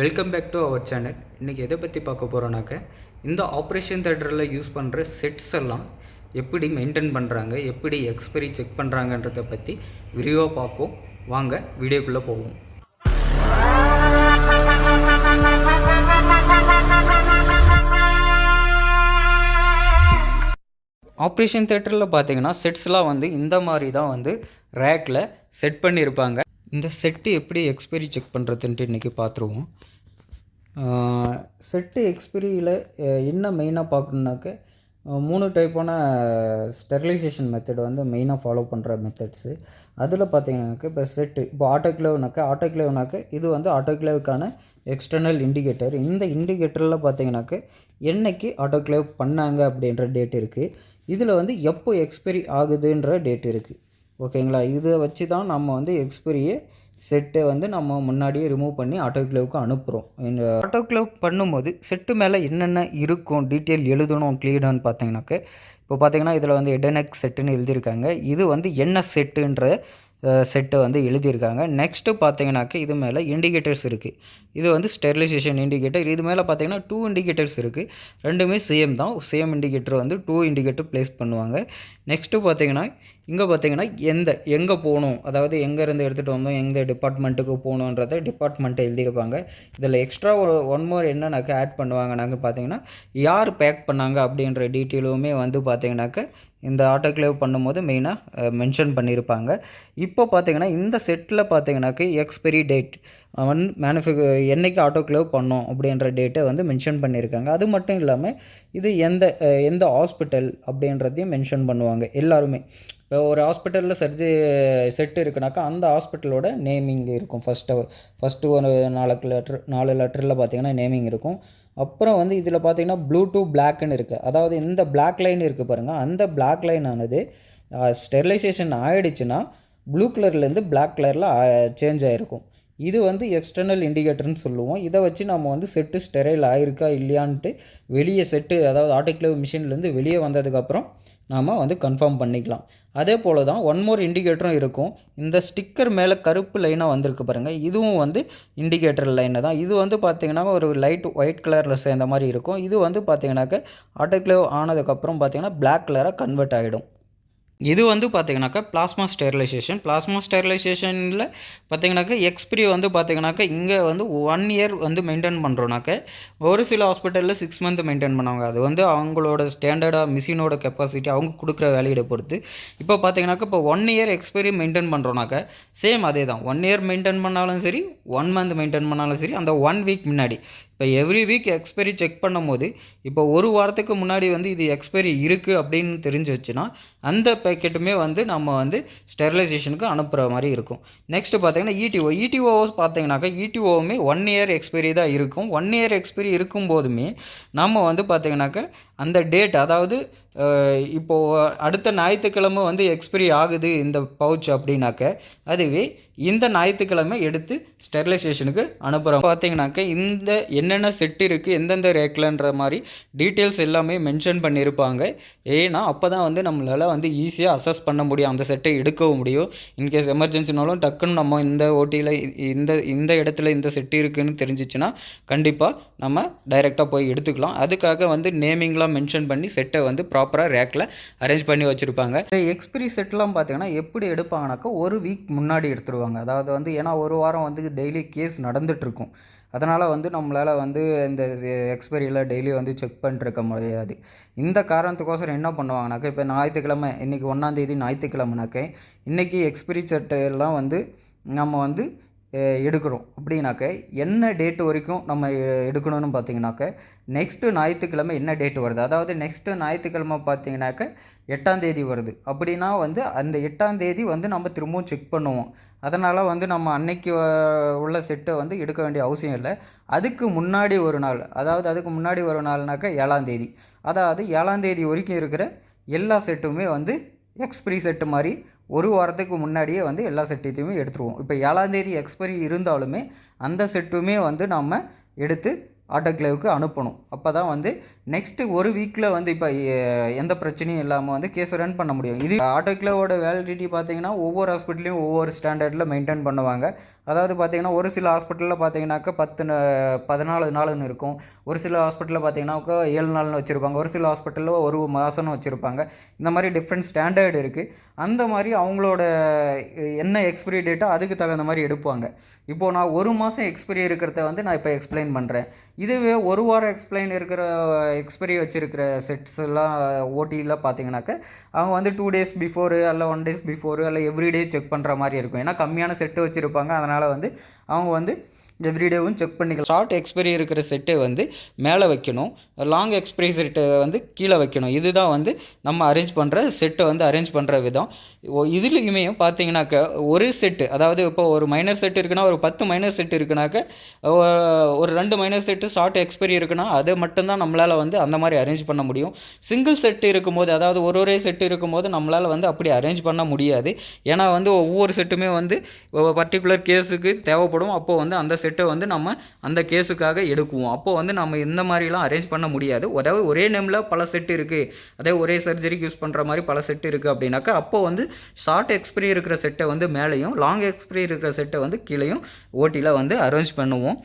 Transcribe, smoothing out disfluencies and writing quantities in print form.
Welcome back to our channel. இன்றைக்கி எதை பற்றி பார்க்க போகிறோன்னாக்க, இந்த ஆப்ரேஷன் தியேட்டரில் யூஸ் பண்ணுற செட்ஸ் எல்லாம் எப்படி மெயின்டைன் பண்ணுறாங்க, எப்படி எக்ஸ்பைரி செக் பண்ணுறாங்கன்றதை பற்றி விரிவாக பார்ப்போம். வாங்க வீடியோக்குள்ளே போவோம். ஆப்ரேஷன் தியேட்டரில் பார்த்தீங்கன்னா செட்ஸ்லாம் வந்து இந்த மாதிரி தான் வந்து ரேக்கில் செட் பண்ணியிருப்பாங்க. இந்த செட்டு எப்படி எக்ஸ்பைரி செக் பண்ணுறதுன்ட்டு இன்றைக்கி பார்த்துருவோம். செட்டு எக்ஸ்பைரியில் என்ன மெயினாக பார்க்கணுன்னாக்க 3 டைப்பான ஸ்டெரிலைசேஷன் மெத்தட் வந்து மெயினாக ஃபாலோ பண்ணுற மெத்தட்ஸு. அதில் பார்த்தீங்கன்னாக்க இப்போ செட்டு இப்போ ஆட்டோக்ளேவ்னாக்க இது வந்து ஆட்டோக்ளேவுக்கான எக்ஸ்டர்னல் இண்டிகேட்டர். இந்த இண்டிகேட்டரில் பார்த்தீங்கன்னாக்க என்னைக்கு ஆட்டோக்ளேவ் பண்ணாங்க அப்படின்ற டேட் இருக்குது. இதில் வந்து எப்போ எக்ஸ்பைரி ஆகுதுன்ற டேட் இருக்குது. ஓகேங்களா? இதை வச்சு தான் நம்ம வந்து எக்ஸ்பைரியை செட்டை வந்து நம்ம முன்னாடியே ரிமூவ் பண்ணி ஆட்டோக்ளேவுக்கு அனுப்புகிறோம். இந்த ஆட்டோக்ளேவ் பண்ணும்போது செட்டு மேலே என்னென்ன இருக்கும் டீட்டெயில் எழுதணும் க்ளீனான்னு பார்த்தீங்கன்னாக்க, இப்போ பார்த்தீங்கன்னா இதில் வந்து எடனெக் செட்டுன்னு எழுதியிருக்காங்க. இது வந்து என்ன செட்டுன்ற செட்டை வந்து எழுதியிருக்காங்க. நெக்ஸ்ட்டு பார்த்தீங்கன்னாக்க இது மேலே இண்டிகேட்டர்ஸ் இருக்குது. இது வந்து ஸ்டெரிலைசேஷன் இண்டிகேட்டர். இது மேலே பார்த்தீங்கன்னா 2 இண்டிகேட்டர்ஸ் இருக்குது. ரெண்டுமே சேம் தான். சேம் இண்டிகேட்டர் வந்து 2 இண்டிகேட்டர் ப்ளேஸ் பண்ணுவாங்க. நெக்ஸ்ட்டு பார்த்தீங்கன்னா இங்கே பார்த்தீங்கன்னா எங்கே போகணும், அதாவது எங்கேருந்து எடுத்துகிட்டு வந்தோம், எந்த டிபார்ட்மெண்ட்டுக்கு போகணுன்றதை டிபார்ட்மெண்ட்டை எழுதியிருப்பாங்க. இதில் எக்ஸ்ட்ரா ஒன் மோர் என்னன்னாக்க ஆட் பண்ணுவாங்கன்னாக்க பார்த்தீங்கன்னா யார் பேக் பண்ணாங்க அப்படின்ற டீட்டெயிலுமே வந்து பார்த்தீங்கன்னாக்க இந்த ஆட்டோக்ளேவ் பண்ணும்போது மெயினாக மென்ஷன் பண்ணியிருப்பாங்க. இப்போ பார்த்தீங்கன்னா இந்த செட்டில் பார்த்தீங்கன்னாக்க எக்ஸ்பைரி டேட் என்றைக்கு ஆட்டோக்ளேவ் பண்ணோம் அப்படின்ற டேட்டை வந்து மென்ஷன் பண்ணியிருக்காங்க. அது மட்டும் இல்லாமல் இது எந்த ஹாஸ்பிட்டல் அப்படின்றதையும் மென்ஷன் பண்ணுவாங்க எல்லாருமே. இப்போ ஒரு ஹாஸ்பிட்டலில் செட்டு இருக்குனாக்கா அந்த ஹாஸ்பிட்டலோட நேமிங் இருக்கும். ஃபஸ்ட்டு ஒரு 4 லெட்டரில் பார்த்தீங்கன்னா நேமிங் இருக்கும். அப்புறம் வந்து இதில் பார்த்தீங்கன்னா ப்ளூ டு பிளாக்னு இருக்குது. அதாவது இந்த பிளாக் லைன் இருக்குது பாருங்கள், அந்த பிளாக் லைன் ஆனது ஸ்டெரிலைசேஷன் ஆகிடுச்சுன்னா ப்ளூ கலர்லேருந்து பிளாக் கலரில் சேஞ்ச் ஆகிருக்கும். இது வந்து எக்ஸ்டர்னல் இண்டிகேட்டர்னு சொல்லுவோம். இதை வச்சு நம்ம வந்து செட்டு ஸ்டெரைல் ஆகிருக்கா இல்லையான்ட்டு வெளியே அதாவது ஆட்டோக்ளேவ் மிஷின்லேருந்து வெளியே வந்ததுக்கப்புறம் நாம் வந்து கன்ஃபார்ம் பண்ணிக்கலாம். அதே போல் தான் ஒன் மோர் இண்டிகேட்டரும் இருக்கும். இந்த ஸ்டிக்கர் மேலே கருப்பு லைனாக வந்திருக்கு பாருங்கள், இதுவும் வந்து இண்டிகேட்டர் லைனை தான். இது வந்து பார்த்திங்கன்னா ஒரு லைட் ஒயிட் கலரில் சேர்ந்த மாதிரி இருக்கும். இது வந்து பார்த்திங்கனாக்கா ஆட்டோக்ளேவ் ஆனதுக்கப்புறம் பார்த்திங்கன்னா பிளாக் கலராக கன்வெர்ட் ஆகிடும். இது வந்து பார்த்திங்கனாக்கா பிளாஸ்மா ஸ்டெரிலைசேஷனில் பார்த்திங்கனாக்கா எக்ஸ்பைரி வந்து பார்த்திங்கனாக்கா இங்கே வந்து 1 இயர் வந்து மெயின்டைன் பண்ணுறோன்னாக்க ஒரு சில ஹாஸ்பிட்டலில் 6 மந்த் மெயின்டைன் பண்ணுவாங்க. அது வந்து அவங்களோட ஸ்டாண்டர்டாக மிஷினோட கெப்பாசிட்டி அவங்க கொடுக்குற வேலையை பொறுத்து. இப்போ பார்த்திங்கனாக்கா இப்போ 1 இயர் எக்ஸ்பைரி மெயின்டைன் பண்ணுறோன்னாக்க சேம் அதே தான். 1 இயர் மெயின்டைன் பண்ணாலும் சரி, 1 மந்த் மெயின்டைன் பண்ணாலும் சரி, அந்த 1 வீக் முன்னாடி இப்போ எவ்ரி வீக் எக்ஸ்பைரி செக் பண்ணும்போது இப்போ ஒரு வாரத்துக்கு முன்னாடி வந்து இது எக்ஸ்பைரி இருக்குது அப்படின்னு தெரிஞ்சு வச்சுன்னா அந்த பேக்கெட்டுமே வந்து நம்ம வந்து ஸ்டெரிலைசேஷனுக்கு அனுப்புகிற மாதிரி இருக்கும். நெக்ஸ்ட்டு பார்த்தீங்கன்னா இடிஓ பார்த்தீங்கன்னாக்கா இடிஓவுமே 1 இயர் எக்ஸ்பைரி தான் இருக்கும். 1 இயர் எக்ஸ்பைரி இருக்கும் போதுமே நம்ம வந்து பார்த்தீங்கன்னாக்கா அந்த டேட், அதாவது இப்போது அடுத்த ஞாயிற்றுக்கிழமை வந்து எக்ஸ்பைரி ஆகுது இந்த பவுச் அப்படின்னாக்க அதுவே இந்த ஞாயிற்றுக்கிழமை எடுத்து ஸ்டெரிலைசேஷனுக்கு அனுப்புகிறோம். பார்த்தீங்கன்னாக்க இந்த என்னென்ன செட் இருக்குது, எந்தெந்த ரேக்கில்ன்ற மாதிரி டீட்டெயில்ஸ் எல்லாமே மென்ஷன் பண்ணியிருப்பாங்க. ஏன்னா அப்போ தான் வந்து நம்மளால் வந்து ஈஸியாக அசஸ் பண்ண முடியும், அந்த செட்டை எடுக்கவும் முடியும். இன்கேஸ் எமர்ஜென்சினாலும் டக்குன்னு நம்ம இந்த ஓட்டியில் இந்த இடத்துல இந்த செட்டு இருக்குதுன்னு தெரிஞ்சிச்சுன்னா கண்டிப்பாக நம்ம டைரெக்டாக போய் எடுத்துக்கலாம். அதுக்காக வந்து நேமிங்லாம் மென்ஷன் பண்ணி செட்டை வந்து ப்ராப்பராக ரேக்கில் அரேஞ்ச் பண்ணி வச்சுருப்பாங்க. எக்ஸ்பைரி செட்லாம் பார்த்தீங்கன்னா எப்படி எடுப்பாங்கனாக்கா ஒரு வீக் முன்னாடி எடுத்துருவாங்க. அதாவது வந்து ஏன்னா ஒரு வாரம் வந்து டெய்லி கேஸ் நடந்துகிட்ருக்கும். அதனால் வந்து நம்மளால் வந்து இந்த எக்ஸ்பைரியில் டெய்லி வந்து செக் பண்ணிருக்க முடியாது. இந்த காரணத்துக்கோசரம் என்ன பண்ணுவாங்கனாக்கா, இப்போ ஞாயிற்றுக்கிழமை இன்றைக்கி 1ஆம் தேதி ஞாயிற்றுக்கிழமைனாக்க இன்றைக்கி எக்ஸ்பைரி செட்டெல்லாம் வந்து நம்ம வந்து எடுக்கிறோம் அப்படின்னாக்க என்ன டேட்டு வரைக்கும் நம்ம எடுக்கணும்னு பார்த்தீங்கன்னாக்க நெக்ஸ்ட்டு ஞாயிற்றுக்கிழமை என்ன டேட்டு வருது, அதாவது நெக்ஸ்ட்டு ஞாயிற்றுக்கிழமை பார்த்தீங்கன்னாக்க 8ஆம் தேதி வருது அப்படின்னா வந்து அந்த 8ஆம் தேதி வந்து நம்ம திரும்பவும் செக் பண்ணுவோம். அதனால் வந்து நம்ம அன்னைக்கு உள்ள செட்டை வந்து எடுக்க வேண்டிய அவசியம் இல்லை. அதுக்கு முன்னாடி ஒரு நாள், அதாவது அதுக்கு முன்னாடி ஒரு நாள்னாக்கா 7ஆம் தேதி, அதாவது 7ஆம் தேதி வரைக்கும் இருக்கிற எல்லா செட்டுமே வந்து எக்ஸ்பைரி செட்டு மாதிரி ஒரு வாரத்துக்கு முன்னாடியே வந்து எல்லா செட்டையுமே எடுத்துருவோம். இப்போ 7ஆம் தேதி எக்ஸ்பைரி இருந்தாலுமே அந்த செட்டுமே வந்து நம்ம எடுத்து ஆட்டோக்ளேவுக்கு அனுப்பணும். அப்போ தான் வந்து நெக்ஸ்ட்டு ஒரு வீக்கில் வந்து இப்போ எந்த பிரச்சனையும் இல்லாமல் வந்து கேஸை ரன் பண்ண முடியும். இது ஆட்டோக்ளேவோட வேலிடிட்டி பார்த்தீங்கன்னா ஒவ்வொரு ஹாஸ்பிட்டல்லையும் ஒவ்வொரு ஸ்டாண்டர்டில் மெயின்டைன் பண்ணுவாங்க. அதாவது பார்த்தீங்கன்னா ஒரு சில ஹாஸ்பிட்டலில் பார்த்தீங்கன்னாக்கா 14 நாளுன்னு இருக்கும். ஒரு சில ஹாஸ்பிட்டலில் பார்த்தீங்கன்னாக்கா 7 நாள்னு வச்சுருப்பாங்க. ஒரு சில ஹாஸ்பிட்டலில் 1 மாதம்னு வச்சுருப்பாங்க. இந்த மாதிரி டிஃப்ரெண்ட் ஸ்டாண்டர்டு இருக்குது. அந்த மாதிரி அவங்களோட என்ன எக்ஸ்பிரி டேட்டோ அதுக்கு தகுந்த மாதிரி எடுப்பாங்க. இப்போது நான் 1 மாதம் எக்ஸ்பிரி இருக்கிறத வந்து நான் இப்போ எக்ஸ்பிளைன் பண்ணுறேன். இதுவே 1 வாரம் எக்ஸ்பிரி வச்சுருக்கிற செட்ஸ் எல்லாம் ஓடியில் பார்த்தீங்கன்னாக்க அவங்க வந்து 2 டேஸ் பிஃபோரு அல்ல 1 டேஸ் பிஃபோரு அல்ல எவ்ரிடே செக் பண்ணுற மாதிரி இருக்கும். ஏன்னா கம்மியான செட்டு வச்சுருப்பாங்க. அதனால் வந்து அவங்க வந்து எவ்ரிடேவும் செக் பண்ணிக்கலாம். ஷார்ட் எக்ஸ்பைரி இருக்கிற செட்டை வந்து மேலே வைக்கணும், லாங் எக்ஸ்பைரி செட்டை வந்து கீழே வைக்கணும். இதுதான் வந்து நம்ம அரேஞ்ச் பண்ணுற செட்டை வந்து அரேஞ்ச் பண்ணுற விதம். இதுலேயுமே பார்த்தீங்கன்னாக்க ஒரு செட்டு, அதாவது இப்போ ஒரு மைனர் செட் இருக்குன்னா ஒரு 10 மைனர் செட் இருக்குனாக்க ஒரு 2 மைனர் செட்டு ஷார்ட் எக்ஸ்பைரி இருக்குன்னா அதை மட்டும்தான் நம்மளால் வந்து அந்த மாதிரி அரேஞ்ச் பண்ண முடியும். சிங்கிள் செட்டு இருக்கும்போது, அதாவது ஒரே செட்டு இருக்கும்போது நம்மளால் வந்து அப்படி அரேஞ்ச் பண்ண முடியாது. ஏன்னா வந்து ஒவ்வொரு செட்டுமே வந்து பர்டிகுலர் கேஸுக்கு தேவைப்படும். அப்போது வந்து அந்த செட்டை வந்து நம்ம அந்த கேஸுக்காக எடுக்குவோம். அப்போது வந்து நம்ம இந்த மாதிரிலாம் அரேஞ்ச் பண்ண முடியாது. அதாவது ஒரே நேமில் பல செட்டு இருக்குது, அதே ஒரே சர்ஜரிக்கு யூஸ் பண்ணுற மாதிரி பல செட்டு இருக்குது அப்படின்னாக்கா அப்போது வந்து ஷார்ட் எக்ஸ்பிரி இருக்கிற செட்டை வந்து மேலேயும் லாங் எக்ஸ்பிரி இருக்கிற செட்டை வந்து கீழேயும் ஓட்டியில் வந்து அரேஞ்ச் பண்ணுவோம்.